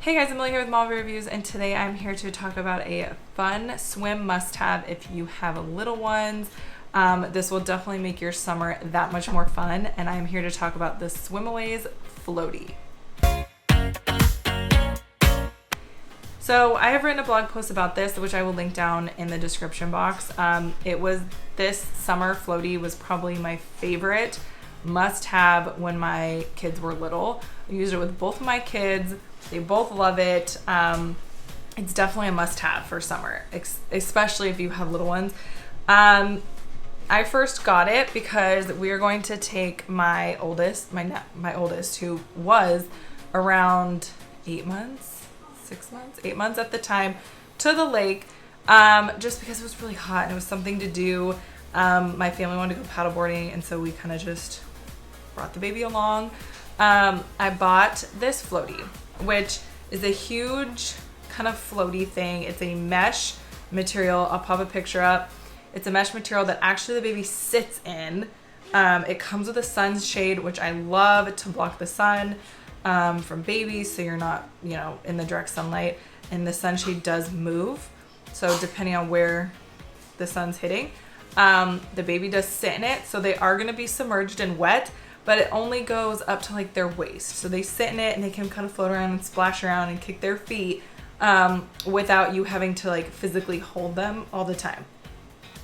Hey guys, Emily here with Mom Reviews, and today I'm here to talk about a fun swim must-have if you have little ones. This will definitely make your summer that much more fun, and I'm here to talk about the SwimWays Floaty. So I have written a blog post about this, which I will link down in the description box. This summer Floaty was probably my favorite must-have when my kids were little. I used it with both of my kids. They both love it. It's definitely a must-have for summer, especially if you have little ones. I first got it because we are going to take my oldest, who was around 8 months at the time, to the lake, just because it was really hot and it was something to do. My family wanted to go paddleboarding, and so we kind of just brought the baby along. I bought this Floaty, which is a huge kind of floaty thing. It's a mesh material. I'll pop a picture up. It's a mesh material that actually the baby sits in. It comes with a sunshade, which I love to block the sun from babies, so you're not, in the direct sunlight. And the sunshade does move, so depending on where the sun's hitting, the baby does sit in it. So they are going to be submerged and wet, but it only goes up to like their waist. So they sit in it and they can kind of float around and splash around and kick their feet without you having to like physically hold them all the time.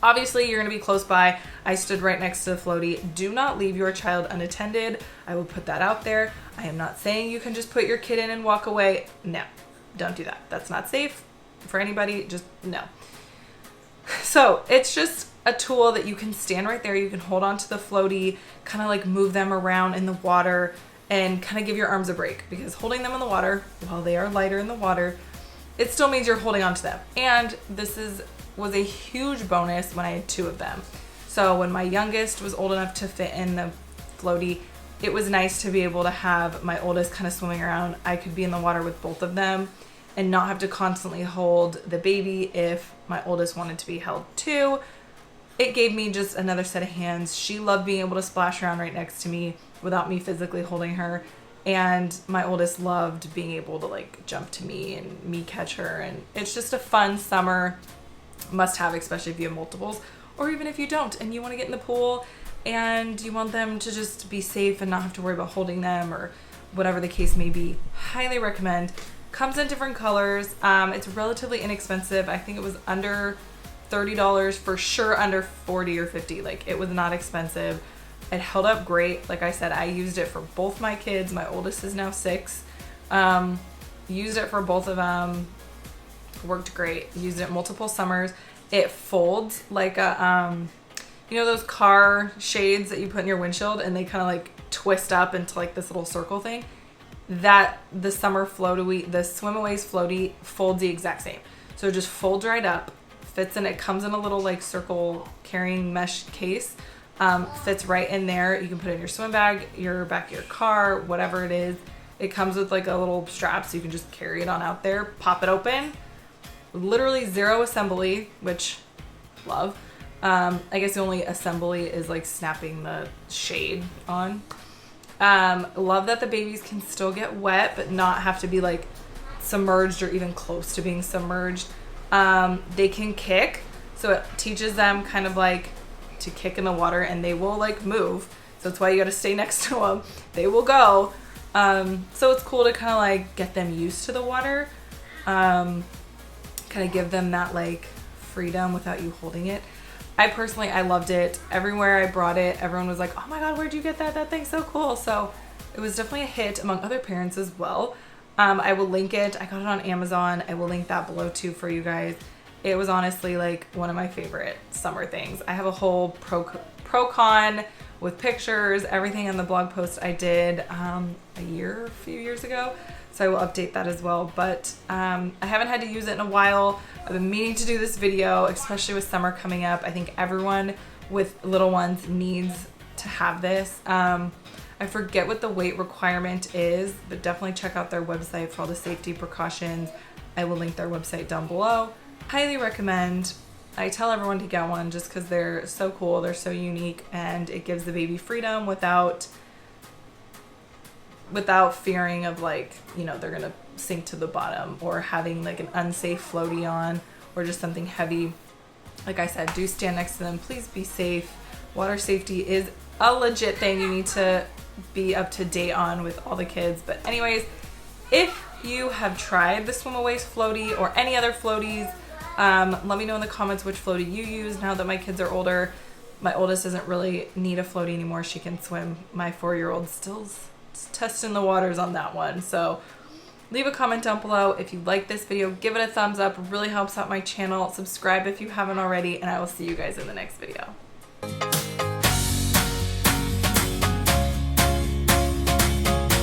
Obviously, you're going to be close by. I stood right next to the Floaty. Do not leave your child unattended. I will put that out there. I am not saying you can just put your kid in and walk away. No, don't do that. That's not safe for anybody. Just no. So it's just a tool that you can stand right there. You can hold on to the Floaty, kind of like move them around in the water and kind of give your arms a break, because holding them in the water, while they are lighter in the water, it still means you're holding on to them. And this was a huge bonus when I had two of them. So when my youngest was old enough to fit in the Floaty, it was nice to be able to have my oldest kind of swimming around. I could be in the water with both of them and not have to constantly hold the baby if my oldest wanted to be held too. It gave me just another set of hands. She loved being able to splash around right next to me without me physically holding her. And my oldest loved being able to like jump to me and me catch her. And it's just a fun summer must have, especially if you have multiples, or even if you don't and you want to get in the pool and you want them to just be safe and not have to worry about holding them or whatever the case may be. Highly recommend. Comes in different colors. It's relatively inexpensive. I think it was under $30, for sure under 40 or 50. Like, it was not expensive. It held up great. Like I said, I used it for both my kids. My oldest is now 6. Used it for both of them. Worked great. Used it multiple summers. It folds like a those car shades that you put in your windshield and they kind of like twist up into like this little circle thing. That the SwimWays Floaty folds the exact same. So it just folds right up, fits in. It comes in a little like circle carrying mesh case. Fits right in there. You can put it in your swim bag, your back of your car, whatever it is. It comes with like a little strap, so you can just carry it on out there. Pop it open. Literally zero assembly, which love. I guess the only assembly is like snapping the shade on. Love that the babies can still get wet but not have to be like submerged or even close to being submerged. They can kick, so it teaches them kind of like to kick in the water, and they will like move. So that's why you got to stay next to them. They will go. So it's cool to kind of like get them used to the water. Kind of give them that like freedom without you holding it. I loved it. Everywhere I brought it, everyone was like, oh my God, where'd you get that? That thing's so cool. So it was definitely a hit among other parents as well. I will link it. I got it on Amazon. I will link that below too for you guys. It was honestly like one of my favorite summer things. I have a whole pro-con with pictures, everything on the blog post I did a few years ago. So I will update that as well. But I haven't had to use it in a while. I've been meaning to do this video, especially with summer coming up. I think everyone with little ones needs to have this. I forget what the weight requirement is, but definitely check out their website for all the safety precautions. I will link their website down below. Highly recommend. I tell everyone to get one just because they're so cool, they're so unique, and it gives the baby freedom without without fearing of like, you know, they're gonna sink to the bottom, or having like an unsafe floaty on, or just something heavy. Like I said, do stand next to them. Please be safe. Water safety is a legit thing you need to be up to date on with all the kids. But anyways, if you have tried the SwimWays floaty or any other floaties, let me know in the comments which floaty you use now that my kids are older. My oldest doesn't really need a floaty anymore. She can swim. My 4-year-old still's testing the waters on that one. So leave a comment down below. If you like this video, give it a thumbs up. It really helps out my channel. Subscribe if you haven't already, and I will see you guys in the next video.